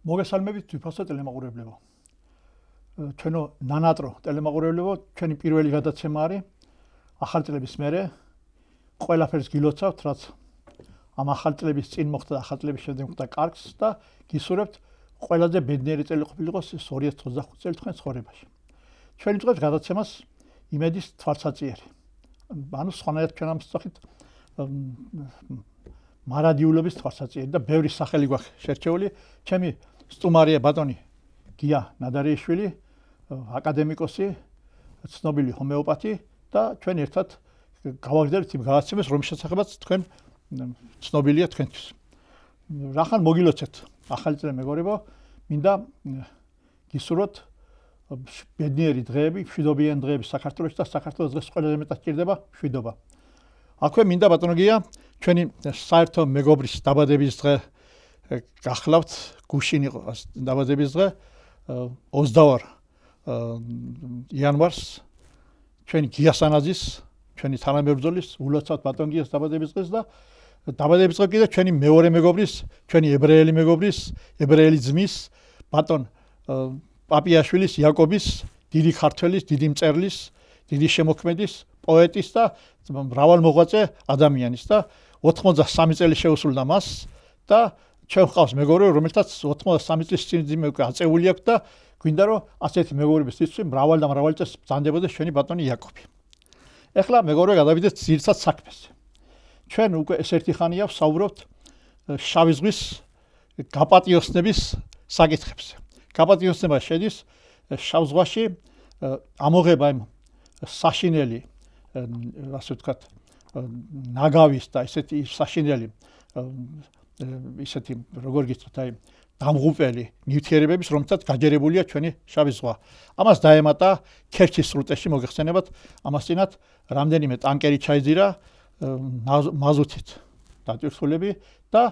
მოგესალმებით თვითფასო ტელემაყურებლებო. ჩვენო ნანატრო ტელემაყურებლებო, ჩვენი პირველი გადაცემა არის ახალი წლების მერე. ყველაფერს გილოცავთ, რაც ამ ახალი წლების წინ მოხდა და ახალი წლების შემდეგ მოხდა კარგს და გისურვებთ ყველაზე ბედნიერი წელი ყოფილიყოს 2025 წელი თქვენ ცხოვრებაში. ჩვენ ვიწყებთ გადაცემას იმედის თვალსაჩინო. ანუ სხვანაირად ჩვენ ამ სახით მარადიულობის თვალსაჩინო და ბევრი სახელი გვაქვს შერჩეული. ჩემი სტუმარია ბატონი გია ნადარიშვილი, აკადემიკოსი, ცნობილი ჰომეოპათი და ჩვენ ერთად გავაგრძელებთ იმ გადაცემას, რომლის შესახებაც თქვენ ცნობილია თქვენთვის. რახან მოგილოცეთ ახალი წელი მეგობრებო, მინდა გისურვოთ ბედნიერი დღეები, მშვიდობიანი დღეები საქართველოში და საქართველოს დღეს ყველაზე მეტად სჭირდება მშვიდობა. აქვე მინდა ბატონო გია ჩვენი საერთო მეგობრის დაბადების დღე გახლავთ, გუშინ იყო დაბადების დღე 22 იანვარს ჩვენი გიასანაძის, ჩვენი თანამებრძოლის ულოცავთ ბატონ გიას დაბადების დღეს და დაბადების დღე კიდე ჩვენი მეორე მეგობრის, ჩვენი ებრაელი მეგობრის, ებრაელი ძმის ბატონ პაპიაშვილის იაკობის, დიდი ქართველის, დიდი მწერლის, დიდი შემოქმედის, პოეტის და მრავალ მოღვაწე ადამიანის და 83 წელი შეუსრულდა მას და ჩვენ ხავს მეგობრები, რომელთაც 83 წლის სიმძიმე უკვე აწეული აქვს და გვინდა რომ ასეთი მეგობრების სიცოცხლე მრავალ წელს ბრძანდებოდეს ჩვენი ბატონი იაკობი. ეხლა მეგობრები გადავიდეთ ძირითად საქმეს. ჩვენ უკვე ეს ერთი ხანია ვსაუბრობთ შავი ზღვის გაპატიოსნების საკითხებზე. გაპატიოსნება შედის შავ ზღვაში ამოღება იმ საშინელი, ასე ვთქვათ, ნაგავის და ესეთი საშინელი ისეთი როგორ გითხრათ, აი დამღუპელი ნივთიერებების, რომელთაც გაჯერებულია ჩვენი შავი ზღვა. ამას დაემატა ქერჩის სრუტეში მოგეხსენებათ, ამასთანავ რამდენიმე ტანკერი ჩაიძირა მაზუთით დატვირთულები და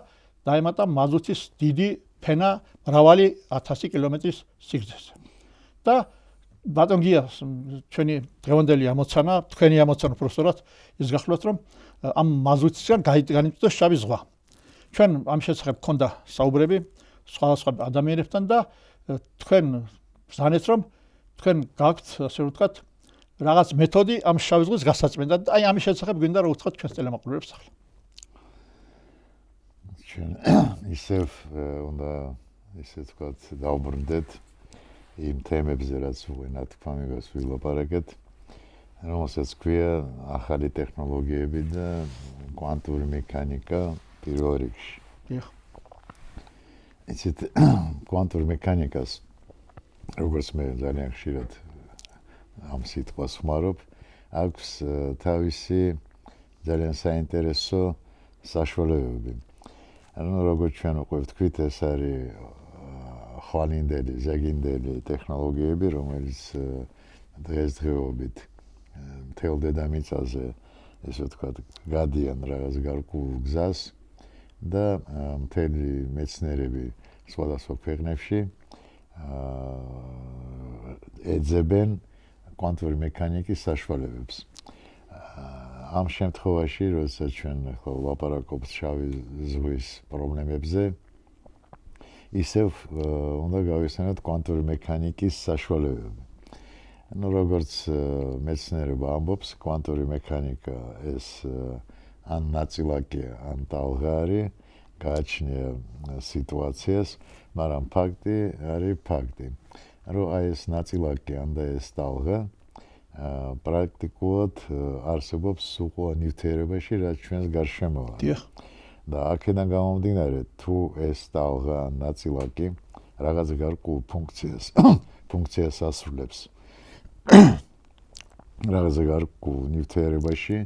დაემატა მაზუთის დიდი ფენა მრავალი 1000 კილომეტრის სიგრძეზე. და ბატონ გიას ჩვენი დღევანდელი ამოცანა, თქვენი ამოცანა პროფესორად ის გახლავთ, რომ ამ მაზუთისგან განიცდოს შავი ზღვა. ჩვენ ამ შესახებ გქონდა საუბრები სხვადასხვა ადამიანებთან და თქვენ ბრძანეთ, რომ თქვენ გაქვთ, ასე ვთქვათ, რაღაც მეთოდი ამ შავი ზღვის გასაწმენდად და აი ამის შესახებ გვინდა რომ უთხრათ ჩვენს ტელემაყურებელს ახლა. ჩვენ ისევ უნდა ისე ვთქვათ დავბრუნდეთ იმ თემებზე, რაც უღენათ თქვა მიგას ვილაპარაკეთ, რომელსაც ქვია ახალი ტექნოლოგიები და კვანტური მექანიკა პირველ რიგში. დიახ. იცით, კვანტურ მექანიკას, როგორც მე ძალიან ხშირად ამ სიტყვას ვხმარობ, აქვს თავისი ძალიან საინტერესო საშუალებები. ანუ როგორც ჩვენ უკვე ვთქვით, ეს არის ხვალინდელი, ზეგინდელი ტექნოლოგიები, რომელიც დღესდღეობით მთელ დედამიწაზე, ესე ვთქვათ, გადიან რაღაც გარკვეულ გზას და მთელი მეცნიერები სხვადასხვა ქვეყნებში ეძებენ კვანტური მექანიკის საშუალებებს. ამ შემთხვევაში, როდესაც ჩვენ ახლა ვლაპარაკობთ შავი ზღვის პრობლემებზე, ისევ უნდა გავიხსენოთ კვანტური მექანიკის საშუალებები. ანუ როგორც მეცნიერება ამბობს, კვანტური მექანიკა ეს ან ნაწილაკია, ან ტალღა არის, გააჩნია სიტუაციას, მაგრამ ფაქტი არის ფაქტი. რომ აი ეს ნაწილაკი ან და ეს ტალღა პრაქტიკულად არსებობს უყო ნივთიერებაში, რაც ჩვენს გარშემოა. დიახ. და აქედან გამომდინარე, თუ ეს ტალღა ან ნაწილაკი რაღაც გარკვეულ ფუნქციას ასრულებს რაღაც გარკვეულ ნივთიერებაში,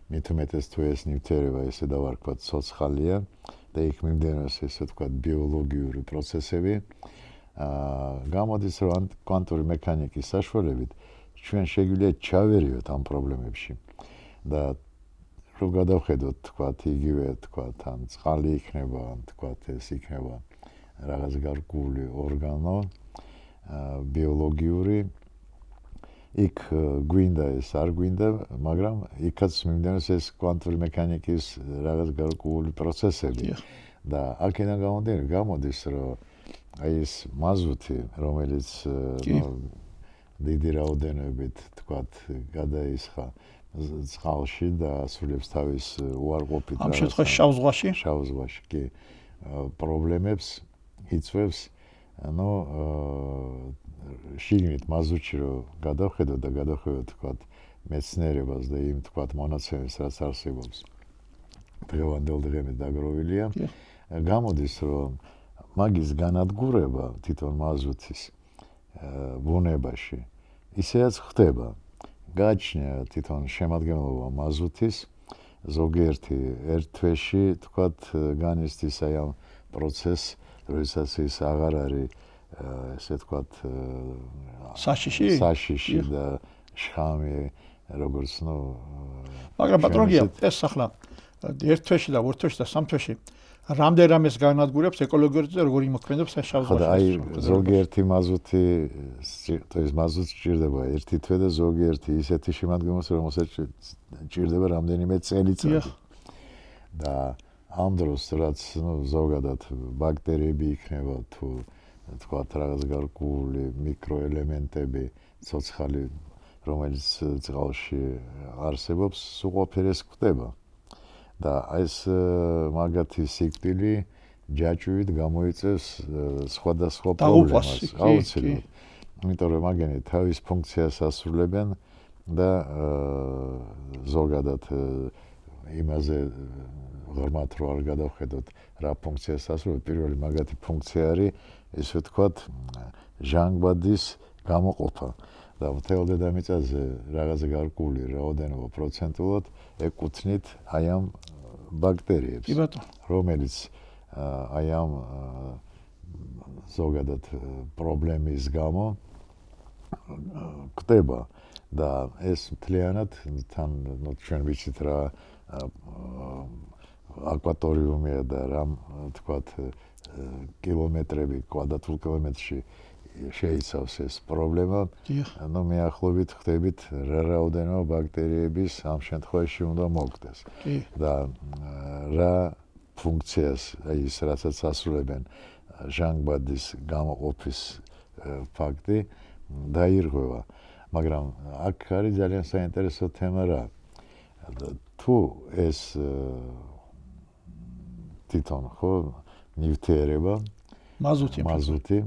მით უმეტეს თუ ეს ნივთიერება ესე დავარქვათ ცოცხალია და იქ მიმდინარეობს ესე ვთქვათ ბიოლოგიური პროცესები, გამოდის რომ კვანტური მექანიკის საშუალებით ჩვენ შეგვიძლია ჩავერევოთ ამ პრობლემებში და რომ გადავხედოთ თქვათ იგივე თქვათ ან წყალი იქნება, ან თქვათ ეს იქნება რაღაც გარკვეული ორგანო ბიოლოგიური, იქ გვინდა ეს არ გვინდა, მაგრამ იქაც მიმდინარეობს ეს კვანტური მექანიკის რაღაც გარკვეული პროცესები და აქედან გამოდის რომ აი ეს მაზუთი, რომელიც დიდი რაოდენობით თქვათ გადაისხა წყალში და ასრულებს თავის უარყოფით ამ შემთხვევაში შავ ზღვაში კი პრობლემებს იწვევს შიგნით მაზუთში რომ გადავხედოთ და გადავხედოთ თქვათ მეცნიერებას და იმ თქვათ მონაცემებს რაც არსებობს დღევანდელ დღემდე დაგროვილია გამოდის რომ მაგის განადგურება თვითონ მაზუთის ბუნებაში ისეაც ხდება გაჩნია თვითონ შემადგენლობა მაზუთის ზოგიერთი ერთ თვეში თქვათ განიცდის აი ამ პროცესს როდესაც ის აღარ არის ესე თქვათ საშიში და შხამი როგორც მაგრამ პატრონია ეს ახლა ერთ თვეში და ორ თვეში და სამ თვეში რამდენადმეს განადგურებს ეკოლოგიურად როგორ იმოქმედებს ეს შავ ზღვაში აი ზოგიერთი მაზუთი ეს მაზუთი ჭირდება ერთი თვე და ზოგიერთი ისეთი შემადგენლობს რომელსაც ჭირდება რამდენიმე წელიწადი და ამ დროს რაც ზოგადად ბაქტერიები იქნება თუ თქვათ რაღაც გარკვეული მიკროელემენტები ცოცხალი რომელიც წყალში არსებობს სულ ყოფილეს ხდება და ეს მაგათი სიკვდილი ჯაჭვით გამოიწევს სხვადასხვა პრობლემას აუცილებლად იმიტომ რომ მაგენი თავის ფუნქციას ასრულებენ და ზოგადად იმაზე ღრმად რო არ გადავხედოთ რა ფუნქციას ასრულებს პირველი მაგათი ფუნქცია არის ესე ვთქვათ ჟანგბადის გამოყოფა და მთელ დედამიწაზე რაღაც გარკვეული რაოდენობა პროცენტულად ეკუთვნით აი ამ ბაქტერიებს რომელიც აი ამ ზოგადად პრობლემის გამო ხდება და ეს მთლიანად თან ჩვენ ვიცით რა აკვატორიუმია და რამ თქვათ კილომეტრები კვადრატულ კილომეტრში შეიცავს ეს პრობლემა. ანუ მეახლობით ხდებით რა რაოდენობა ბაქტერიების ამ შემთხვევაში უნდა მოგდეს. და რა ფუნქციას აი ის რასაც ასრულებენ ჟანგბადის გამოყოფის ფაქტი დაირღვევა. მაგრამ აქ არის ძალიან საინტერესო თემა რა. თუ ეს თვითონ ხო ნივთიერება მაზუთი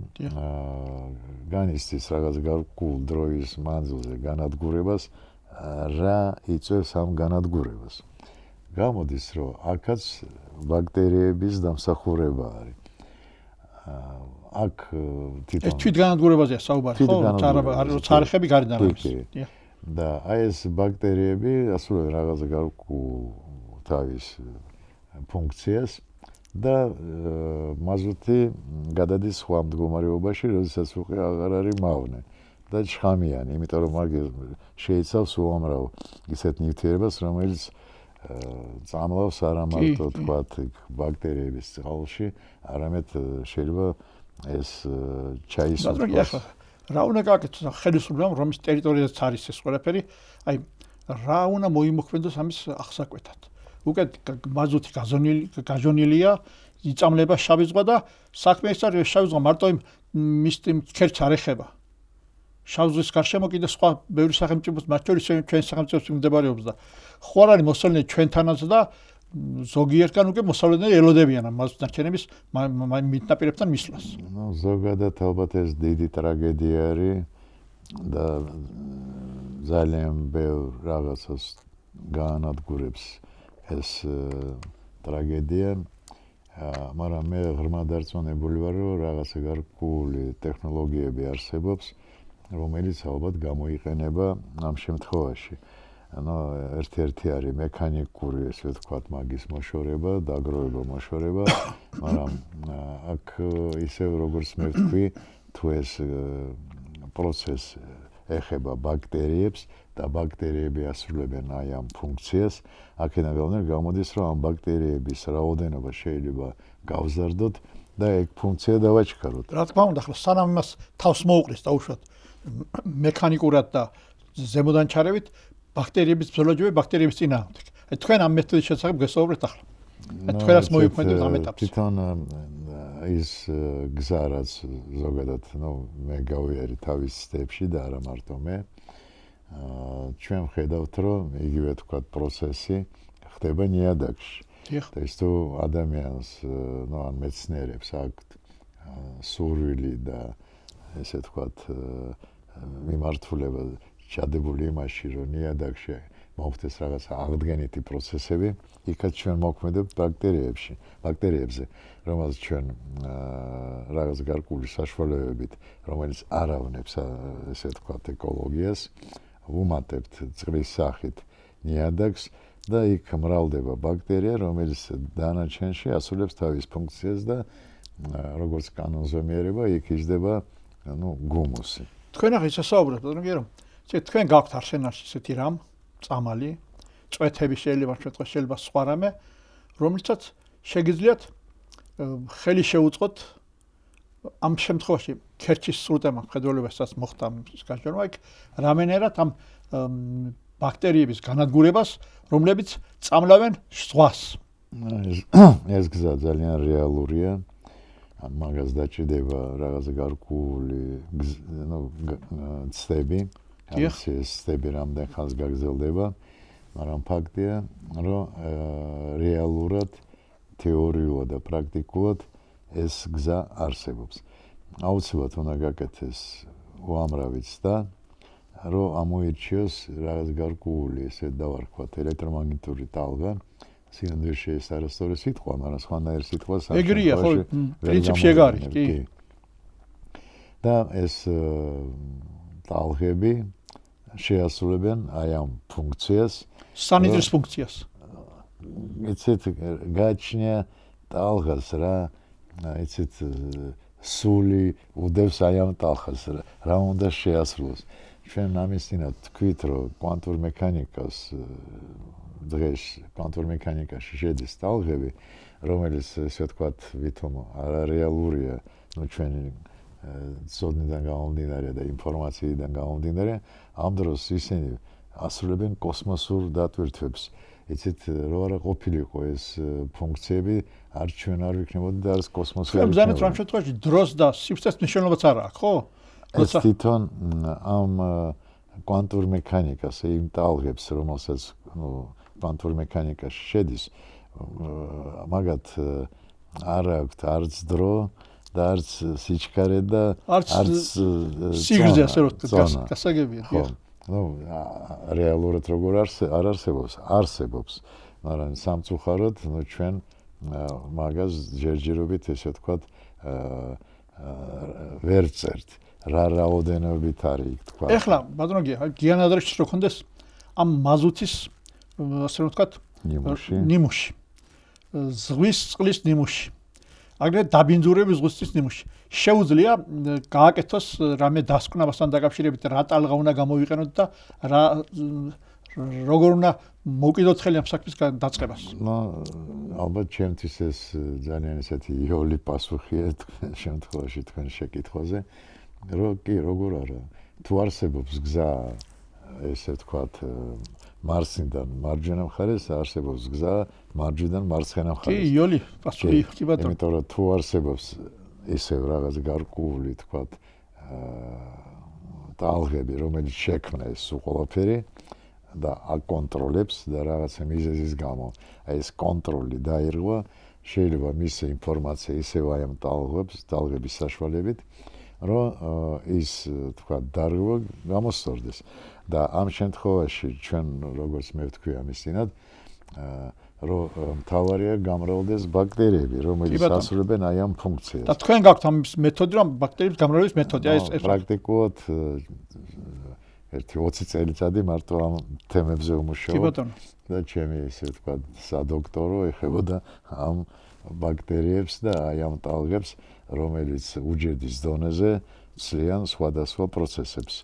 განიცდის რაღაც გარკვეულ დროის მანძილზე განადგურებას რა იწვევს ამ განადგურებას გამოდის რომ აქაც ბაქტერიების დამსახურება არის აქ თვითონ თვით განადგურებაზეა საუბარი ხო წარხები გარდან არის და აი ეს ბაქტერიები ასრულებენ რაღაც გარკვეულ თავის ფუნქციას და მაზუთი გადადის სხვა მდგომარეობაში, როდესაც უკვე აღარ არის მავნე და შხამიანი, იმიტომ რომ მაგ შეიცავს უამრავ ისეთ ნივთიერებას, რომელიც წამლავს არა მარტო თქვათ ბაქტერიების წყალში, არამედ შეიძლება ეს ჩაისულოს. რა უნდა გაკეთოს ხელისუფლებამ რომის ტერიტორიაზეც არის ეს ყველაფერი, აი რა უნდა მოიმოქმედოს ამის აღსაკვეთად. უკეთ მაზუთი გაზონილია, იწამლება შავი ზღვა და საქმე ის არის შავი ზღვა მარტო მის ქერჩს არ ეხება. შავი ზღვის გარშემო კიდე სხვა ბევრი სახელმწიფოს მათ შორის ჩვენ სახელმწიფოს მდებარეობს და ხო არ არის მოსავლენი ჩვენთანაც და ზოგიერთგან უკვე მოსავლენები ელოდებიან ამ მაზუთ ნარჩენების მიტნაპირებთან მისვლას. ნუ ზოგადად ალბათ ეს დიდი ტრაგედია არის და ძალიან ბევრ რაღაცას გაანადგურებს ეს ტრაგედია, მაგრამ მე ღრმად დარწმუნებული ვარ, რომ რაღაცა გარკვეული ტექნოლოგიები არსებობს, რომელიც ალბათ გამოიყენება ამ შემთხვევაში. ანუ ერთ-ერთი არის მექანიკური, ესე ვთქვათ, მაგის მოშორება, დაგროვება, მოშორება, მაგრამ აქ ისევ როგორც მე ვთქვი, თუ ეს პროცესი ეხება ბაქტერიებს და ბაქტერიები ასრულებენ აი ამ ფუნქციას, აქედან გამოდის, რომ ამ ბაქტერიების რაოდენობა შეიძლება გავზარდოთ და ეგ ფუნქცია დავაჩქაროთ. რა თქმა უნდა, ახლა სანამ იმას თავს მოუყრის დაუშვათ მექანიკურად და ზემოდან ჩარევით ბაქტერიების ბრძოლაჯობი ბაქტერიების წინააღმდეგ. აი თქვენ ამ მეთოდის შესახებ გესაუბრეთ ახლა. თქვენაც მოიქმედებს ამ ეტაპზე. თვითონ ის გზა რაც ზოგადად მე გავიარე თავის სტეპში და არა მარტო მე ჩვენ ვხედავთ რომ იგივე თქვა პროცესი ხდება ნიადაგში და ის თუ ადამიანს ან მეცნიერებს აქვთ სურვილი და ესე თქვა მიმართულება ჩადებული იმაში რომ ნიადაგში მოხდეს რაღაც აღდგენითი პროცესები იქაც ჩვენ მოქმედებთ ბაქტერიებზე რომელსაც ჩვენ რაღაც გარკვეული საშუალებებით რომელიც არავნებს ესე თქვა ეკოლოგიას ვუმატებთ წყლის სახით ნიადაგს და იქ მრავლდება ბაქტერია რომელიც დანარჩენში ასრულებს თავის ფუნქციას და როგორც კანონზე მიერება იქ იზრდება გუმუსი თქვენ ახლა ისაუბრებთ რომ თქვენ გაქვთ არსენალში ესეთი რამ წამალი წვეთები შეიძლება სხვა რამე რომლითაც შეგიძლიათ ხელი შეუწყოთ ამ შემთხვევაში ქერჩის სრუტემა მხედველობასაც მოხდა ის გაჟღერმა იქ რამენერად ამ ბაქტერიების განადგურებას რომლებიც წამლავენ ზღვას ეს გზა ძალიან რეალურია მაგას დაჭირდება რაღაც გარკვეული ცდები ეს ცდები რამდენ ხანს გაგრძელდება მაგრამ ფაქტია რომ რეალურად თეორიულად და პრაქტიკულად ეს გზა არსებობს აუცილებლად უნდა გაკეთდეს უამრავი ცდა რომ ამოირჩიოს რაღაც გარკვეული ესე დავარქვათ ელექტრომაგნიტური ტალღა სინამდვილეში ეს არასწორი სიტყვა მაგრამ სხვანაირ სიტყვას ეგრეა ხო პრინციპში ეგ არის კი და ეს ტალღები შეასრულებენ აი ამ ფუნქციას სანიდრის ფუნქციას იცით გაჩნია ტალღას რა იცით სული უდევს აი ამ ტალღას რა უნდა შეასრულოს ჩვენ ამისთანავ თქვით რომ კვანტურ მექანიკას დღეს კვანტურ მექანიკაში შედის ტალღები რომელიც ესე ვთქვათ ვითომ არარეალურია ჩვენი ცოდნიდან გამომდინარე და ინფორმაციიდან გამომდინარე ამ დროს ისინი ასრულებენ კოსმოსურ დატვირთვებს იცით რო არა ყოფილიყო ეს ფუნქციები არ ჩვენ არ ვიქნებოდი და არის კოსმოსი არ იქნებოდა ამ შემთხვევაში დროს და სივრცეს მნიშვნელობაც არ აქვს ხო ეს თვითონ ამ კვანტურ მექანიკას იმ ტალღებს რომელსაც კვანტურ მექანიკაში შედის მაგათ არ აქვს არც დრო და არც სიჩქარე და არც სიგრძე ასე რომ გასაგებია ხო რეალურად როგორ არ არსებობს მაგრამ სამწუხაროდ ჩვენ მაგას ჯერჯერობით ესე ვთქვათ ვერ წერთ რა რაოდენობით არის იქ თქვა ეხლა ბატონო გიანადრეში რო კონდეს ამ მაზუთის ასე რომ ვთქვათ ნიმუში ზღვის წყლის ნიმუში აგრეთვე დაბინძურების ზღვის ნიმუში შეუძლია გააკეთოს რამე დასკვნასთან დაკავშირებით რა ტალღა უნდა გამოვიყენოთ და რა როგორ უნდა მოვკიდოთ ხელი ამ საქმის დაწყებას ალბათ ჩემთვის ეს ძალიან ესეთი იოლი პასუხია თქვენ შემთხვევაში თქვენ შეკითხვაზე რომ კი როგორ არა თუ არსებობს გზა ესე ვთქვათ მარსიდან მარჯვენა მხარეს არსებობს გზა მარჯვიდან მარცხენა მხარეს კი იოლი პასუხი კი ბატონო იმიტომ რომ თუ არსებობს ისევ რაღაც გარკვეული ვთქვათ ტალღები რომელიც შექმნა ეს ყველაფერი და აკონტროლებს და რაღაცა მიზეზის გამო აი ეს კონტროლი დაირღვა შეიძლება მისი ინფორმაცია ისევ აი ამ ტალღების საშუალებით რომ ის თქვა დარგვა გამოსწორდეს და ამ შემთხვევაში ჩვენ როგორც მე ვთქვი ამისთანავ რომ მთავარია გამრავლდეს ბაქტერიები რომელიც ასრულებენ აი ამ ფუნქციას და თქვენ გაქვთ ამ მეთოდი რომ ბაქტერიების გამრავლების მეთოდი აი ეს პრაქტიკულად ერთი 20 წელიწადი მარტო ამ თემებზე ვმუშაობ და ჩემი ესე ვთქვა სადოქტორო ეხებოდა ამ ბაქტერიებს და აი ამ ტალღებს რომელიც უჯრედის დონეზე ცლიან სხვადასხვა პროცესებს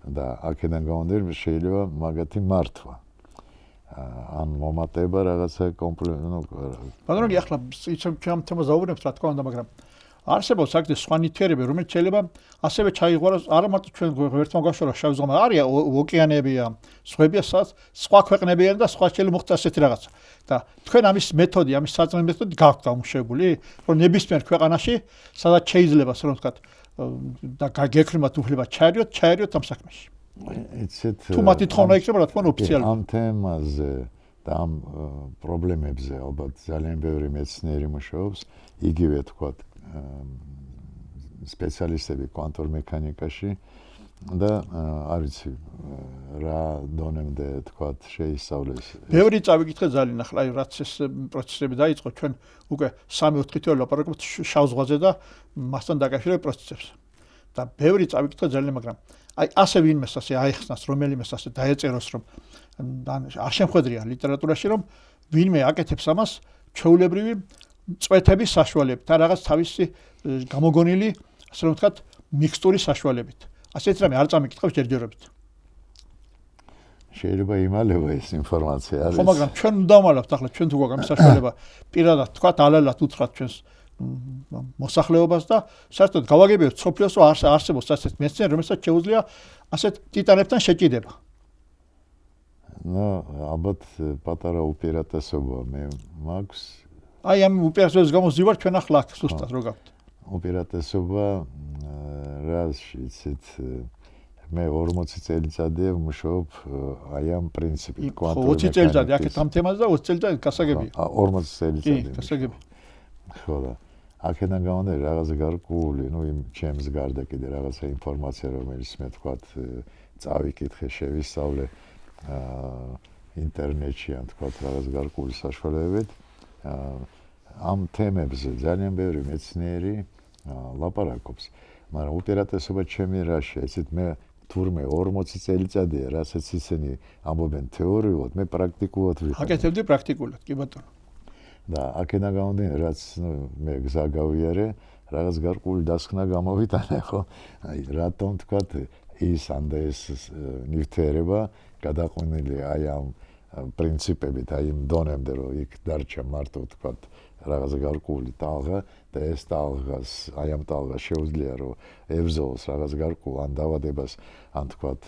და აქედან გამომდინარე შეიძლება მაგათი მართვა ან მომატება რაღაცა ბატონო ახლა ამ თემაზე აუბრებს რა თქმა უნდა მაგრამ არსებობს აქ სხვა ნივთიერები, რომელიც შეიძლება ასევე ჩაიღვაროს არა მარტო ჩვენ ღმერთმა გვაშორა შავ ზღვამ, არიან ოკეანეებია, სხვებია სხვა ქვეყნებიან და სხვა შეიძლება მოხდეს ასეთი რაღაცა. და თქვენ ამის მეთოდი, ამის საწყის მეთოდი გაქვთ გამუშავებული, რომ ნებისმიერ ქვეყანაში, სადაც შეიძლება, ასე რომ ვთქვათ, და გაგექრმათ უფლება ჩაერიოთ ამ საქმეში. თუ მათი თხოვნა იქნება, რა თქმა უნდა, ოფიციალურად. ამ თემაზე და ამ პრობლემებზე ალბათ ძალიან ბევრი მეცნიერი მუშაობს, იგივე თქვათ სპეციალისტები კვანტურ მექანიკაში და არ ვიცი რა დონემდე თქვათ შეისწავლეს. ბევრი წავიკითხე ძალიან ახლა, აი რაც ეს პროცესები დაიწყო, ჩვენ უკვე 3-4 თვე ვლაპარაკობთ შავ ზღვაზე და მასთან დაკავშირებულ პროცესებს. და ბევრი წავიკითხე ძალიან, მაგრამ აი ასე ვინმეს ასე აიხსნას, რომელიმეს ასე დაეწეროს, რომ არ შემხედრია ლიტერატურაში, რომ ვინმე აკეთებს ამას ჩვეულებრივი წვეთების საშუალებით და რაღაც თავისი გამოგონილი, ასე რომ ვთქვათ, მიქსტურის საშუალებით. ასეთ რამე არ წამიკითხავს ჯერჯერობით. შეიძლება იმალება ეს ინფორმაცია არის. ხო, მაგრამ ჩვენ უნდა ვამალავთ ახლა ჩვენ თუ გვაქვს ამ საშუალება პირადად თქვათ, ალალად უთხრათ ჩვენს მოსახლეობას და საერთოდ გავაგებიოთ სოფლიოს, რომ არსებობს ასეთ მეცნიერი, რომელსაც შეუძლია ასეთ ტიტანებთან შეჭიდება. ალბათ პატარა უპირატესობა მე მაქვს. აი ამ უპირატესობის გამო ზივარ ჩვენ ახლა აქ ზუსტად რო გაქვთ. უპირატესობა რაშიც მე 40 წელიწადია ვმუშაობ აი ამ პრინციპით კვანტურ მექანიკაში. 20 წელიწადი აქეთ ამ თემაზე და 20 წელიწადი გასაგებია. 40 წელიწადი. კი, გასაგები. ხო და აქედან გამომდინარე რაღაცა გარკვეული, იმ ჩემს გარდა კიდე რაღაცა ინფორმაცია, რომელიც მე თქვათ წავიკითხე, შევისწავლე ინტერნეტში, ან თქვათ რაღაც გარკვეული საშუალებებით. ამ თემებზე ძალიან ბევრი მეცნიერი ლაპარაკობს, მაგრამ უპირატესობა ჩემი რაშია, იცით მე თურმე 40 წელიწადია, რასაც ისინი ამბობენ თეორიულად, მე პრაქტიკულად ვიხარ. აკეთებდი პრაქტიკულად, კი ბატონო. და აქედან გამომდინარე, რაც მე გზა გავიარე, რაღაც გარკვეული დასკვნა გამოვიტანე, ხო? აი, რატომ თქვათ ის ან და ეს ნივთიერება გადაყვანილი აი ამ პრინციპებით, აი იმ დონემდე, რომ იქ დარჩა მარტო თქვათ რაღაც გარკვეული ტალღა და ეს ტალღას, აი ამ ტალღას შეუძლია რომ ებრძოლოს რაღაც გარკვეულ ან დაავადებას, ან თქვათ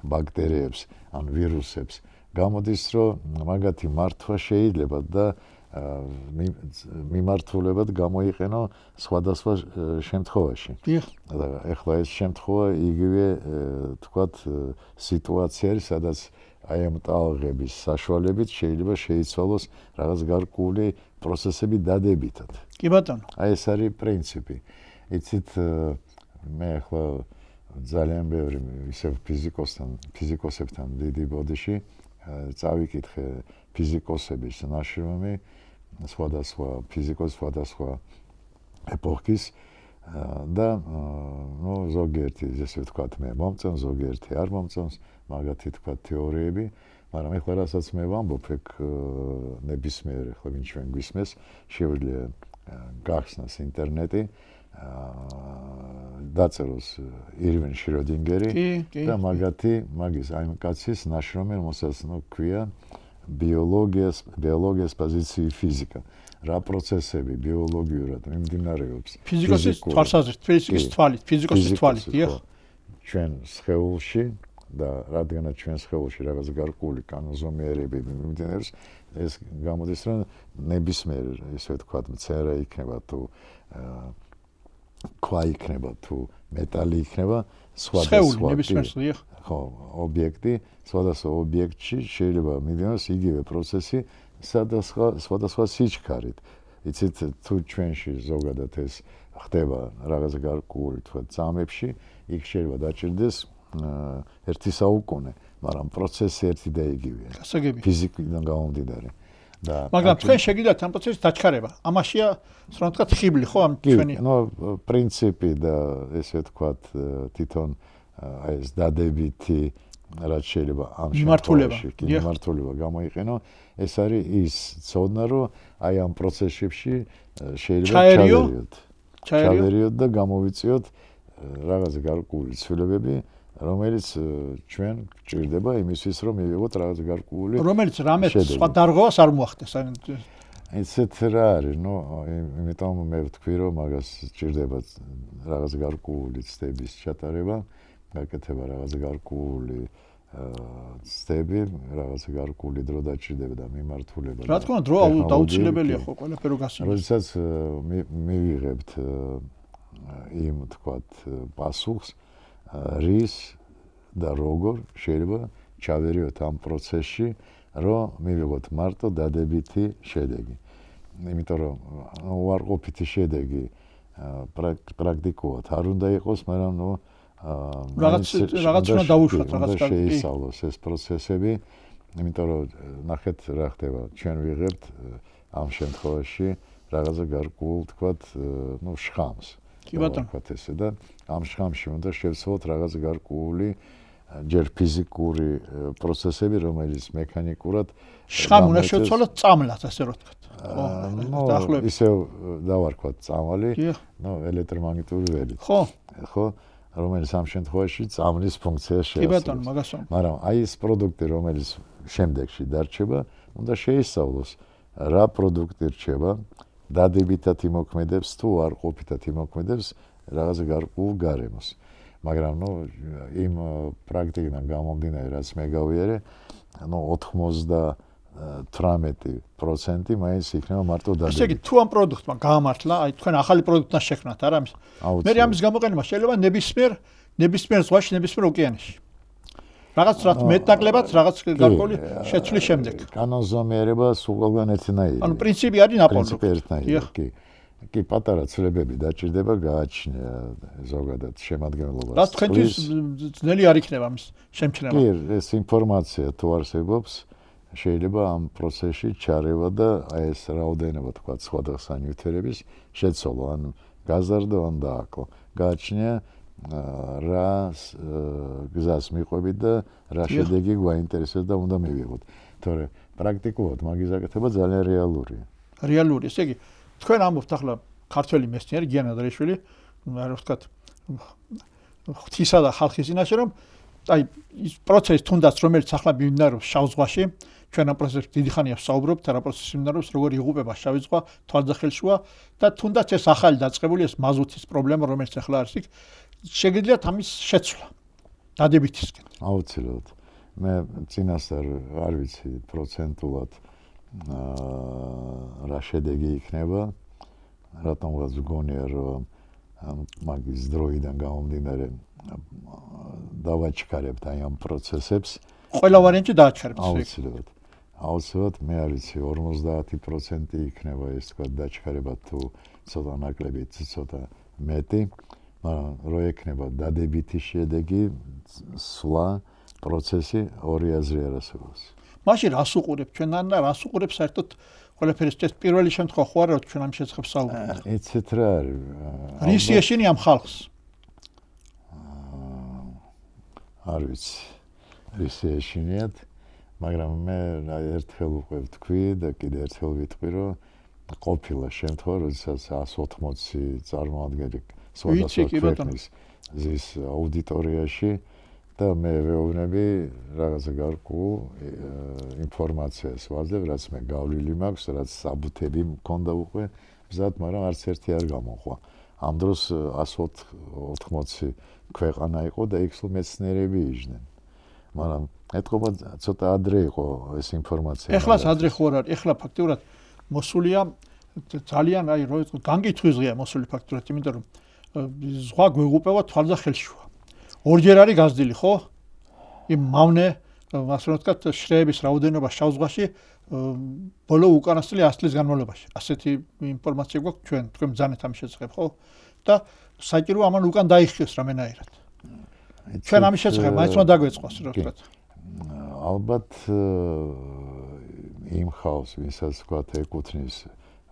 ბაქტერიებს, ან ვირუსებს. გამოდის, რომ მაგათი მართვა შეიძლება და მიმართულებად გამოიყენო სხვადასხვა შემთხვევაში. და ეხლა ეს შემთხვევა იგივე თქვათ სიტუაცია არის, სადაც აი ამ ტალღების საშუალებით შეიძლება შეიცვალოს რაღაც გარკვეული პროცესები დადებითად. კი ბატონო. აი ეს არის პრინციპი. იცით მე ახლა ძალიან ბევრი ისევ ფიზიკოსებთან დიდი ბოდიში წავიკითხე ფიზიკოსების ნაშრომი, სხვადასხვა ფიზიკოს, სხვადასხვა ეპოქის და ზოგიერთი ესე ვთქვათ მე მომწონს, ზოგიერთი არ მომწონს, მაგათი თქვათ თეორიები, მაგრამ ეხლა რასაც მე ვამბობ, ეგ ნებისმიერ ეხლა ვინ ჩვენ გვისმეს, შეუძლია გახსნას ინტერნეტი, დაწეროს ირვინ შროდინგერი და მაგის აი კაცის ნაშრომი, რომელსაც ქვია ბიოლოგიის პოზიციის ფიზიკა. რა პროცესები ბიოლოგიურად მიმდინარეობს ფიზიკოსის თვალსაზრისით, ფიზიკოსის თვალით, დიახ. ჩვენ სხეულში და რადგანაც ჩვენ სხეულში რაღაც გარკვეული კანონზომიერებები მიმდინარეობს, ეს გამოდის, რომ ნებისმიერ ესე ვთქვათ მცენარე იქნება თუ ქვა იქნება თუ მეტალი იქნება, სხვადასხვა ხო, ობიექტი, სხვადასხვა ობიექტში შეიძლება მიმდინარეობს იგივე პროცესი სხვადასხვა სიჩქარით. იცით, თუ ჩვენში ზოგადად ეს ხდება რაღაც გარკვეული თქვა წამებში, იქ შეიძლება დაჭირდეს 1 საუკუნე, მაგრამ პროცესი ერთი და იგივეა. გასაგები. ფიზიკიდან გამომდინარე. მაგრამ თქვენ შეგიძლიათ ამ პროცესის დაჩქარება. ამაშია, ასე ვთქვათ, ხიბლი, ხო, ამ ჩვენი. პრინციპი და ესე ვთქვათ, თვითონ აი ეს დადებითი რაც შეიძლება ამ შემთხვევაში მიმართულება გამოიყენო, ეს არის ის ცოდნა, რომ აი ამ პროცესებში შეიძლება ჩავერიოთ და გამოვიწიოთ რაღაც გარკვეული ცვლილებები, რომელიც ჩვენ გვჭირდება იმისთვის, რომ მივიღოთ რაღაც გარკვეული რომელიც რამე სხვა დარღვევას არ მოახდენს. ისეთ რა არის, იმიტომ მე ვთქვი, რომ მაგას სჭირდება რაღაც გარკვეული ცდების ჩატარება, გაკეთება რაღაც გარკვეული ცდები, რაღაც გარკვეული დრო დაჭირდება და მიმართულება. რა თქმა უნდა, დრო დაუცილებელია ხო ყველაფერი გასინჯოს. როდესაც მივიღებთ იმ თქვათ პასუხს, რის და როგორ შეიძლება ჩავერიოთ ამ პროცესში, რომ მივიღოთ მარტო დადებითი შედეგი. იმიტომ რომ უარყოფითი შედეგი პრაქტიკულად არ უნდა იყოს, მაგრამ რაღაც უნდა დაუშვათ, რაღაც შეისწავლოს ეს პროცესები, იმიტომ რომ ნახეთ რა ხდება, ჩვენ ვიღებთ ამ შემთხვევაში რაღაცა გარკვეულ თქვათ, შხამს. კი ბატონო. ვთქვათ ესე და ამ შხამში უნდა შევცვალოთ რაღაც გარკვეული ჯერ ფიზიკური პროცესები, რომელიც მექანიკურად შხამი უნდა შევცვალოთ წამლად, ასე რომ ვთქვათ. დაახლოებით ისევ დავარქვათ წამალი, ელექტრომაგნიტური ველით. ხო, რომელიც ამ შემთხვევაში წამლის ფუნქციას შეასრულებს. კი ბატონო, მაგას ვამბობ. მაგრამ აი ეს პროდუქტი, რომელიც შემდეგში დარჩება, უნდა შეისწავლოს რა პროდუქტი რჩება, დადებითად იმოქმედებს თუ არ ყოფითად იმოქმედებს რაღაც გარკვეულ გარემოს. მაგრამ იმ პრაქტიკიდან გამომდინარე, რაც მე გავიარე, 98% მაინც იქნება მარტო დადებითი. ესე იგი, თუ ამ პროდუქტმა გაამართლა, აი თქვენ ახალი პროდუქტი შექმნათ, არა ამის. მე ამის გამოყენება შეიძლება ნებისმიერ ზღვაში, ნებისმიერ ოკეანეში. რაღაც მეტნაკლებად, რაღაც გარკვეული შეცვლის შემდეგ. კანონზომიერება სულ ყველგან ერთნაირია. ანუ პრინციპი არის ნაპოვნი. კი. კი, პატარა ცვლილებები დაჭირდება გააჩნია ზოგადად შემადგენლობას. რა თქვენთვის ძნელი არ იქნება ამის შემჩნევა? კი, ეს ინფორმაცია თუ არსებობს, შეიძლება ამ პროცესში ჩარევა და აი ეს რაოდენობა თქვა სხვადასხვა ნივთიერების შეცვალო, ან გაზარდო, ან დააკლო. გააჩნია რა გზას მიყვებით და რა შედეგი გვაინტერესებს და უნდა მივიღოთ. თორე პრაქტიკულად მაგის გაკეთება ძალიან რეალურია. რეალური, ესე იგი, თქვენ ამბობთ ახლა ქართველი მეცნიერი გიან ადრეშვილი, რა ვთქვათ, ღვთისა და ხალხის წინაშე, რომ აი ის პროცესი თუნდაც რომელიც ახლა მიმდინარეობს შავ ზღვაში, ჩვენ ამ პროცესს დიდი ხანია ვსაუბრობთ, რა პროცესი მიმდინარეობს, როგორ იღუპება შავი ზღვა, თვალძახელშუა და თუნდაც ეს ახალი დაწყებული ეს მაზუთის პრობლემა, რომელიც ახლა არის იქ, შეგიძლიათ ამის შეცვლა დადებითისკენ. აუცილებლად. მე წინასწარ არ ვიცი პროცენტულად რა შედეგი იქნება, რატომღაც გონია, რომ მაგის დროიდან გამომდინარე დავაჩქარებთ აი ამ პროცესებს. ყველა ვარიანტი დააჩქარებთ. აუცილებლად მე არ ვიცი 50% იქნება ეს თქვა დაჩქარება თუ ცოტა ნაკლები, ცოტა მეტი, მაგრამ რო ექნება დადებითი შედეგი, სვლა პროცესი ორი აზრი არ არსებობს. მაშინ რას უყურებთ ჩვენთან და რას უყურებს საერთოდ ყველაფერის ეს პირველი შემთხვევა ხო არა, რომ ჩვენ ამ შესახებ საუბრობთ. იცით რა არის? რის ეშინი ამ ხალხს? არ ვიცი. რის ეშინიათ, მაგრამ მე ერთხელ უკვე ვთქვი და კიდე ერთხელ ვიტყვი, რომ ყოფილა შემთხვევა, როდესაც 180 წარმოადგენელი სხვადასხვა ქვეყნის ზის აუდიტორიაში და მე ვეუბნები რაღაცა გარკვეულ ინფორმაციას ვაძლევ, რაც მე გავლილი მაქვს, რაც საბუთები მქონდა უკვე მზად, მაგრამ არც ერთი არ გამოხვა. ამ დროს 180 ქვეყანა იყო და იქ სულ მეცნიერები იჯდნენ. მაგრამ ეთქობა ცოტა ადრე იყო ეს ინფორმაცია. ეხლაც ადრე ხო არ არის, ეხლა ფაქტიურად მოსულია ძალიან აი რო იყო განგითხვის დღეა მოსული ფაქტიურად, იმიტომ რომ ზღვა გვეღუპება თვალძახელშუა. ორჯერ არის გაზრდილი, ხო? იმ მავნე, ასე რომ ვთქვათ, შრეების რაოდენობა შავ ზღვაში ბოლო უკანასკნელი 100 წლის განმავლობაში. ასეთი ინფორმაცია გვაქვს თქვენ ბრძანეთ ამის შესახებ, ხო? და საჭირო ამან უკან დაიხიოს რამენაირად. ჩვენ ამის შესახებ მაინც უნდა დაგვეწყოს, რა ვთქვათ. ალბათ იმ ხალხს, ვისაც ვთქვათ, ეკუთვნის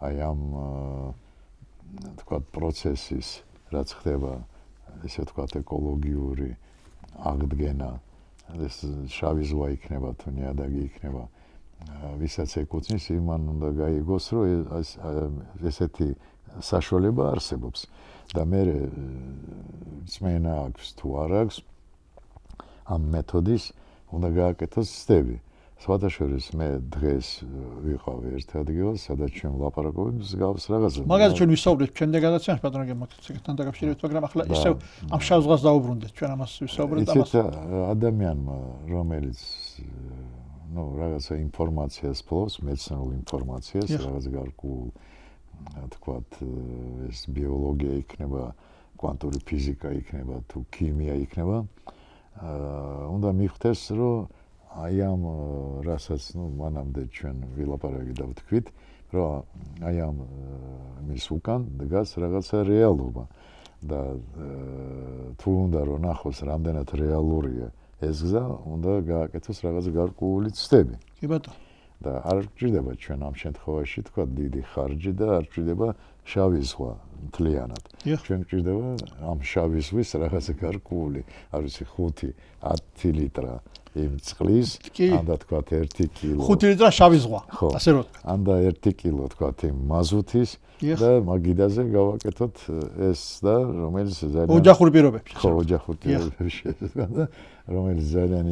აი ამ ვთქვათ პროცესის, რაც ხდება, ესე ვთქვათ, ეკოლოგიური აღდგენა, ეს შავი ზღვა იქნება თუ ნიადაგი იქნება, ვისაც ეკუთვნის, იმან უნდა გაიგოს, რომ ესეთი საშუალება არსებობს და მე წმენა აქვს თუ არ აქვს ამ მეთოდის უნდა გააკეთოს ცდები. სხვადასხვის მე დღეს ვიყავი ერთ ადგილას, სადაც ჩვენ ვლაპარაკობთ მსგავს რაღაცას. მაგაზე ჩვენ ვისაუბრეთ შემდეგ გადაცემაში ბატონო გემაკეთებთან დაკავშირებით, მაგრამ ახლა ისევ ამ შავ ზღვას დაუბრუნდეთ, ჩვენ ამას ვისაუბრეთ ამას. ადამიანმა, რომელიც რაღაცა ინფორმაციას ფლობს, მეცნიერულ ინფორმაციას, რაღაც გარკვეულ თქვათ ეს ბიოლოგია იქნება, კვანტური ფიზიკა იქნება, თუ ქიმია იქნება, უნდა მიხვდეს, რომ აი ამ რასაც მანამდე ჩვენ ვილაპარაკეთ და ვთქვით, რომ აი ამ მის უკან დგას რაღაცა რეალობა და თუ უნდა რომ ნახოს რამდენად რეალურია ეს გზა, უნდა გააკეთოს რაღაც გარკვეული ცდები. კი ბატონო. და არ გჭირდება ჩვენ ამ შემთხვევაში თქვა დიდი ხარჯი და არ გჭირდება შავი ზღვა მთლიანად. ჩვენ გჭირდება ამ შავი ზღვის რაღაცა გარკვეული, არ ვიცი 5-10 ლიტრა იმ წყლის, ანდა თქვა 1 კილო. 5 ლიტრა შავი ზღვა. ასე რომ ვთქვა. ანდა 1 კილო თქვა იმ მაზუთის და მაგიდაზე გავაკეთოთ ეს და რომელიც ძალიან ოჯახური პირობებში. ხო, ოჯახური პირობებში და რომელიც ძალიან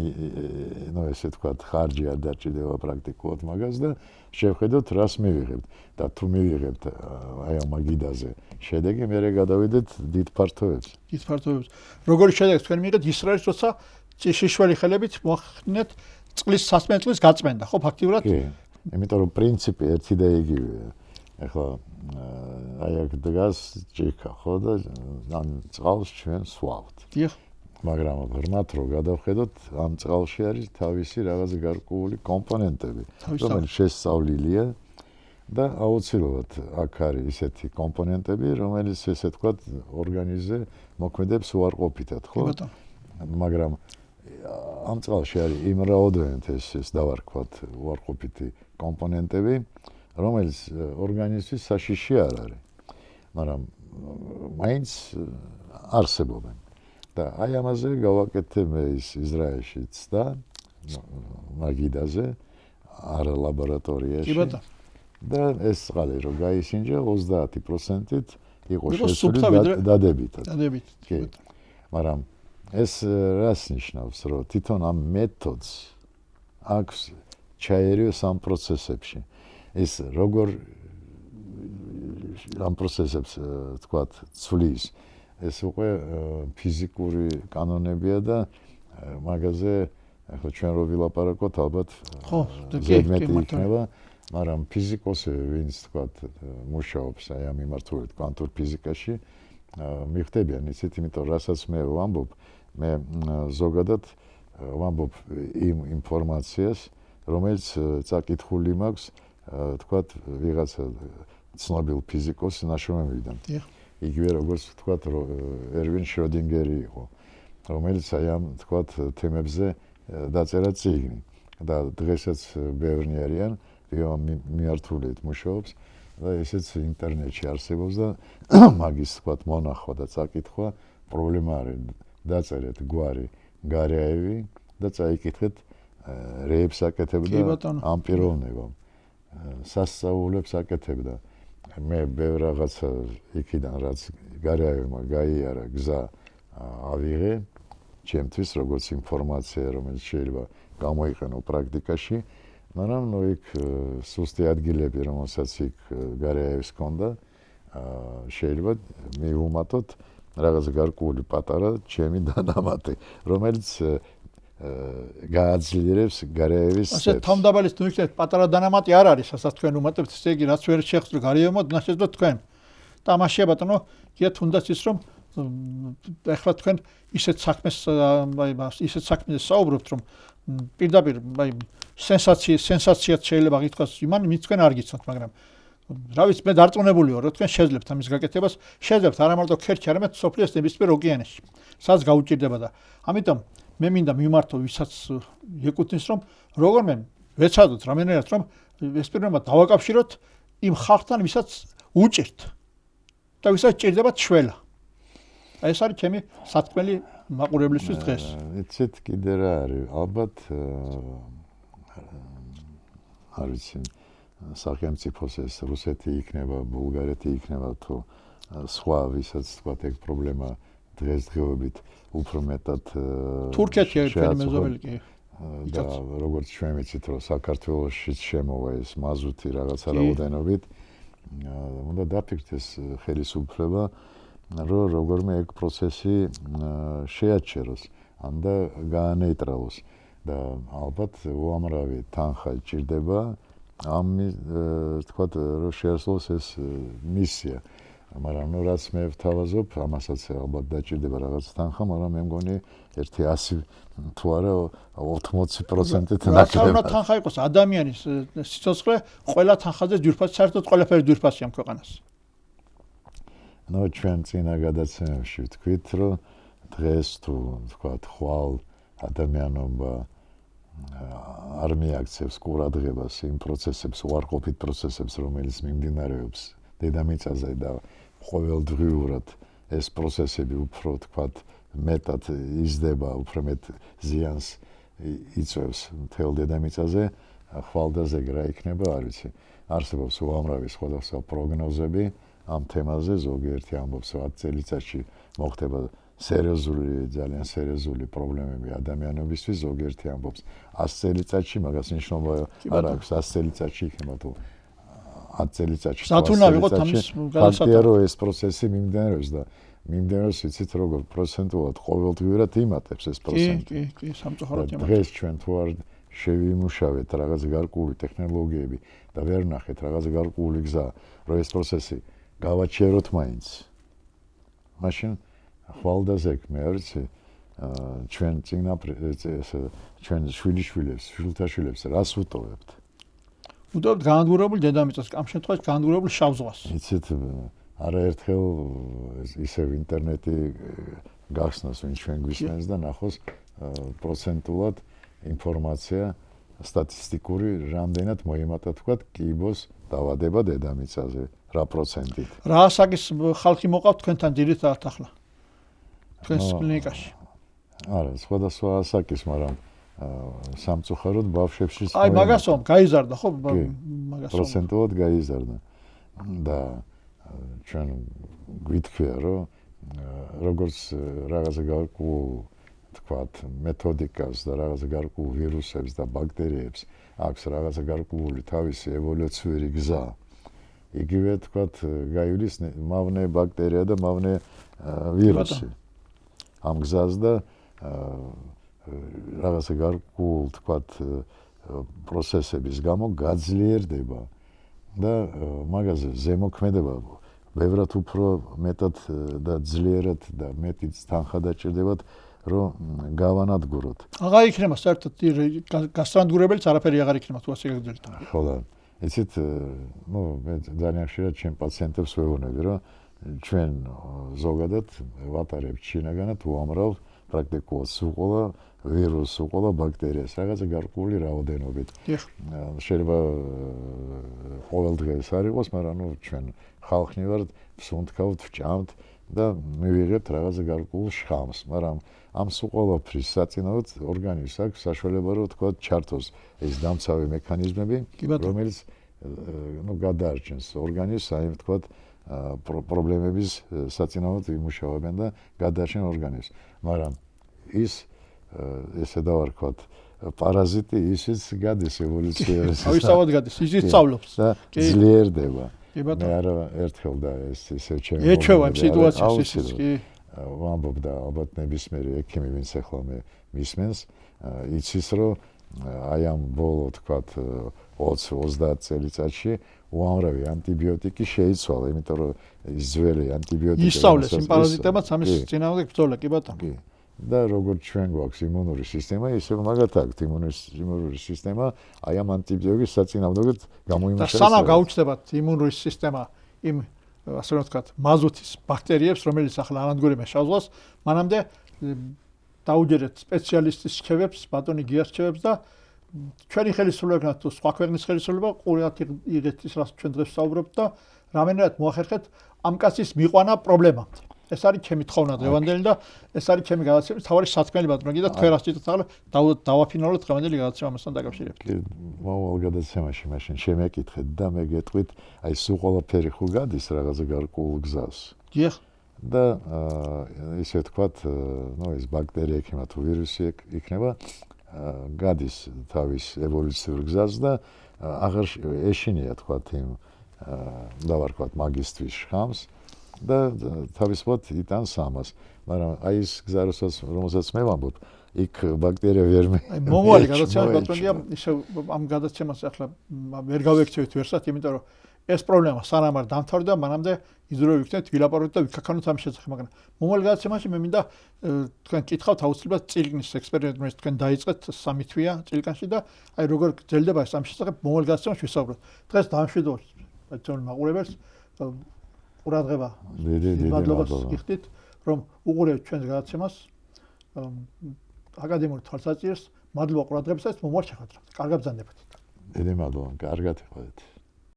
ესე თქვა ხარჯი არ დაჭირდება პრაქტიკულად მაგას და შევხედოთ რას მივიღებთ და თუ მივიღებთ აი ამ მაგიდაზე შედეგი მე გადავიდეთ დიდ ფართოებს. დიდ ფართოებს. როგორი შედეგი თქვენ მიიღეთ ის არის, როცა შიშველი ხელებით მოახდინეთ წყლის სასმენწყლის გაწმენდა, ხო ფაქტიურად? კი. იმიტომ რომ პრინციპი ერთი და იგივეა. ეხლა აი აქ დგას ჭიქა, ხო და ამ წყალს ჩვენ სვავთ. დიახ. მაგრამ ღრმად რო გადავხედოთ, ამ წყალში არის თავისი რაღაც გარკვეული კომპონენტები, რომელიც შესწავლილია და აუცილებლად აქ არის ისეთი კომპონენტები, რომელიც ესე თქვა ორგანიზმზე მოქმედებს უარყოფითად, ხო? მაგრამ ამ წყალში არის იმ რაოდენობით ეს დავარქვათ უარყოფითი კომპონენტები, რომელიც ორგანიზმის საშიში არ არის. მაგრამ მაინც არსებობენ. და აი ამაზე გავაკეთე მე ის ისრაელშიც და მაგიდაზე არა ლაბორატორიაში. და ეს წყალი რო გაისინჯა 30%-ით იყო შესული დადებითად. კი. მაგრამ ეს რას ნიშნავს, რომ თვითონ ამ მეთოდს აქვს ჩაერიოს ამ პროცესებში. ეს როგორ ამ პროცესებს თქვათ ცვლის ეს უკვე ფიზიკური კანონებია და მაგაზე ახლა ჩვენ რო ვილაპარაკოთ ალბათ ზედმეტი იქნება, მაგრამ ფიზიკოსები ვინც თქვათ მუშაობს აი ამ მიმართულებით კვანტურ ფიზიკაში მიხვდებიან ისეთ, იმიტომ რასაც მე ვამბობ, მე ზოგადად ვამბობ იმ ინფორმაციას, რომელიც წაკითხული მაქვს თქვათ ვიღაცა ცნობილ ფიზიკოს ნაშრომებიდან. იგივე როგორც ვთქვათ, ერვინ შროდინგერი იყო, რომელიც აი ამ ვთქვათ თემებზე დაწერა წიგნი და დღესაც ბევრი არიან, ვიღაცა მიმართულებით მუშაობს და ესეც ინტერნეტში არსებობს და მაგის ვთქვათ მონახვა და წაკითხვა პრობლემა არის. დაწერეთ გვარი გარეევი და წაიკითხეთ რეებს აკეთებდა ამ პიროვნებამ. სასწაულებს აკეთებდა. მე ბევრ რაღაცა იქიდან რაც გარეევმა გაიარა გზა ავიღე ჩემთვის როგორც ინფორმაცია, რომელიც შეიძლება გამოიყენო პრაქტიკაში, მაგრამ იქ სუსტი ადგილები, რომელსაც იქ გარეევის ჰქონდა, შეიძლება მივუმატოთ რაღაც გარკვეული პატარა ჩემი დანამატი, რომელიც გააძლიერებს გარეევის ასე თავმდაბალის თუ იქნებ პატარა დანამატი არ არის, რასაც თქვენ უმატებთ, ესე იგი რაც ვერ შეხვდეთ გარეევმა, ნაშეზდოთ თქვენ. და ამაშია ბატონო, გია თუნდაც ის რომ ეხლა თქვენ ისეთ საქმეზე საუბრობთ, რომ პირდაპირ აი სენსაციაც შეიძლება გითქვას, იმით თქვენ არ გიცნობთ, მაგრამ რა ვიცი, მე დარწმუნებული ვარ, რომ თქვენ შეძლებთ ამის გაკეთებას, შეძლებთ არა მარტო ქერჩი, არამედ სოფლიოს ნებისმიერ ოკეანეში, სადაც გაუჭირდება და ამიტომ მე მინდა მიმართო ვისაც ეკუთვნის, რომ როგორმე ვეცადოთ რამენერად, რომ ეს პირობა დავაკავშიროთ იმ ხალხთან, ვისაც უჭირთ და ვისაც ჭირდებათ შველა. აი ეს არის ჩემი სათქმელი მაყურებლისთვის დღეს. იცით კიდე რა არის, ალბათ არ ვიცი, სახელმწიფოს ეს რუსეთი იქნება, ბულგარეთი იქნება თუ სხვა ვისაც თქვათ ეგ პრობლემა დღესდღეობით უფრო მეტად თურქეთი არის მეზობელი კი. და როგორც ჩვენ ვიცით, რომ საქართველოში შემოვა ეს მაზუთი რაღაცა რაოდენობით, უნდა დაფიქრდეს ხელისუფლება, რომ როგორმე ეგ პროცესი შეაჩეროს, ანდა გაანეიტრალოს და ალბათ უამრავი თანხა ჭირდება ამ თქვათ რომ შეასრულოს ეს მისია. მაგრამ რაც მე ვთავაზობ, ამასაც ალბათ დაჭირდება რაღაც თანხა, მაგრამ მე მგონი ერთი 100 თუ არა 80%-ით ნაკლებია. თანხა იყოს ადამიანის სიცოცხლე, ყველა თანხაზე ძვირფას, საერთოდ ყველაფერი ძვირფასია ამ ქვეყანას. ნუ ჩვენ წინა გადაცემებში ვთქვით, რომ დღეს თუ თქვათ ხვალ ადამიანობა არ მიაქცევს ყურადღებას იმ პროცესებს, უარყოფით პროცესებს, რომელიც მიმდინარეობს დედამიწაზე და ყოველდღიურად ეს პროცესები უფრო თქვათ მეტად იზრდება, უფრო მეტ ზიანს იწვევს მთელ დედამიწაზე, ხვალდაზე რა იქნება, არ ვიცი. არსებობს უამრავი სხვადასხვა პროგნოზები ამ თემაზე, ზოგიერთი ამბობს 10 წელიწადში მოხდება ძალიან სერიოზული პრობლემები ადამიანობისთვის, ზოგიერთი ამბობს 100 წელიწადში, მაგას ნიშნობა არ აქვს 100 წელიწადში იქნება თუ 10 წელიწადში. ფაქტია, რომ ეს პროცესი მიმდინარეობს და მიმდინარეობს ვიცით როგორ პროცენტულად ყოველდღიურად იმატებს ეს პროცენტი. კი, სამწუხაროდ იმატებს. დღეს ჩვენ თუ არ შევიმუშავეთ რაღაც გარკვეული ტექნოლოგიები და ვერ ნახეთ რაღაც გარკვეული გზა, რომ ეს პროცესი გავაჩეროთ მაინც. მაშინ ხვალდაზე მე არ ვიცი ჩვენ ჩვენ შვილთაშვილებს რას ვუტოვებთ? ვუტოვებთ განადგურებულ დედამიწას, ამ შემთხვევაში განადგურებულ შავ ზღვას. იცით, არაერთხელ ისევ ინტერნეტი გახსნას, ვინც ჩვენ გვისმენს და ნახოს პროცენტულად ინფორმაცია სტატისტიკური რამდენად მოემატა თქვათ კიბოს დაავადება დედამიწაზე, რა პროცენტით. რა ასაკის ხალხი მოყავთ თქვენთან ძირითადად ახლა? თქვენს კლინიკაში. არა, სხვადასხვა ასაკის, მაგრამ სამწუხაროდ ბავშვებშიც აი მაგასო გაიზარდა ხო? მაგასო პროცენტულად გაიზარდა. და ჩვენ გვითქვია, რომ როგორც რაღაცა გარკვეულ თქვათ მეთოდიკას და რაღაცა გარკვეულ ვირუსებს და ბაქტერიებს აქვს რაღაცა გარკვეული თავისი ევოლუციური გზა. იგივე თქვათ გაივლის მავნე ბაქტერია და მავნე ვირუსი. ამ გზას და რაღაცა გარკვეულ თქვათ პროცესების გამო გაძლიერდება და მაგაზე ზემოქმედება ბევრად უფრო მეტად და ძლიერად და მეტი თანხა დაჭირდებათ, რომ გავანადგუროთ. აღარ იქნება საერთოდ გასტრანადგურებელიც არაფერი აღარ იქნება თუ ასე გაგრძელოთ. ხო და იცით, ნუ მე ძალიან ხშირად ჩემ პაციენტებს ვეუბნები, რომ ჩვენ ზოგადად ვატარებთ შინაგანად უამრავ პრაქტიკულად სულ ვირუსს, უყოლა ბაქტერიას, რაღაცა გარკვეული რაოდენობით. შეიძლება ყოველდღე ეს არ იყოს, მაგრამ ნუ ჩვენ ხალხი ვართ, ვსუნთქავთ, ვჭამთ და მივიღებთ რაღაცა გარკვეულ შხამს, მაგრამ ამ სულ ყველაფრის საწინაოდ ორგანიზმს აქვს საშუალება, რომ თქვა ჩართოს ეს დამცავი მექანიზმები, რომელიც ნუ გადაარჩენს ორგანიზმს, აი თქვა პრობლემების საწინაოდ იმუშავებენ და გადაარჩენ ორგანიზმს. მაგრამ ის ესე დავარქვათ პარაზიტი ისიც გადის ევოლუციაში. ავისთავად გადის, ისიც სწავლობს და ძლიერდება. მე არა ერთხელ და ეს ისე ჩემი ეჩვევა სიტუაციას ისიც კი ვამბობ და ალბათ ნებისმიერი ექიმი ვინც ახლა მე მისმენს იცის რომ აი ამ ბოლო თქვათ 20-30 წელიწადში უამრავი ანტიბიოტიკი შეიცვალა, იმიტომ რომ ის ძველი ანტიბიოტიკები ისწავლეს იმ პარაზიტებად სამის წინააღმდეგ ბრძოლა, კი ბატონო. და როგორც ჩვენ გვაქვს იმუნური სისტემა, ისე მაგათ აქვს იმუნური სისტემა, აი ამ ანტიბიოტიკის საწინააღმდეგოდ გამოიმუშავებს. და სანამ გაუჩნდებათ იმუნური სისტემა იმ ასე ვთქვათ, მაზუთის ბაქტერიებს, რომელიც ახლა ანადგურებენ შავ ზღვას, მანამდე დაუჯერეთ სპეციალისტის რჩევებს, ბატონი გიას რჩევებს და ჩვენი ხელისუფლება თუ სხვა ქვეყნის ხელისუფლება ყურადღებთ იღეთ ის, რაც ჩვენ დღეს ვსაუბრობთ და რამენერად მოახერხეთ ამ კაცის მიყვანა პრობლემამ. ეს არის ჩემი თხოვნა დღევანდელი და ეს არის ჩემი გადაცემის თავარი სათქმელი ბატონო. კიდე თქვენ რას ჭირთ ახლა დავაფინალოთ დღევანდელი გადაცემა ამასთან დაკავშირებით. მოვალ გადაცემაში მაშინ შემეკითხეთ და მე გეტყვით, აი სულ ყველაფერი ხო გადის რაღაცა გარკვეულ გზას. დიახ. და ისე თქვათ, ნუ ეს ბაქტერია იქნება თუ ვირუსი იქნება, გადის თავის ევოლუციურ გზას და აღარ ეშინია თქვათ იმ დავარქვათ მაგისტრის შხამს და თავისუფლად იტანს ამას. მაგრამ აი ეს გზა რომელსაც მე ვამბობ, იქ ბაქტერია ვერ მე. აი მომავალი გადაცემა ბატონია, ისე ამ გადაცემას ახლა ვერ გავექცევით ვერსად, იმიტომ რომ ეს პრობლემა სანამ არ დამთავრდა, მანამდე იზროვე ვიქნეთ, ვილაპარაკოთ და ვიქაქანოთ ამ შესახებ, მაგრამ მომავალი გადაცემაში მე მინდა თქვენ კითხავთ აუცილებლად წილკნის ექსპერიმენტი, რომელიც თქვენ დაიწყეთ 3 თვეა წილკანში და აი როგორ გრძელდება ეს ამ შესახებ მომავალი გადაცემაში ვისაუბროთ. დღეს დამშვიდობთ ბატონ მაყურებელს, ყურადღება მადლობას გიხდით, რომ უყურებთ ჩვენს გადაცემას აკადემიურ თვალსაჩინოს. მადლობა ყურადღებისათვის, მომავალ შეხვედრამდე. კარგად ბრძანდებოდეთ. დიდი მადლობა, კარგად იყავით.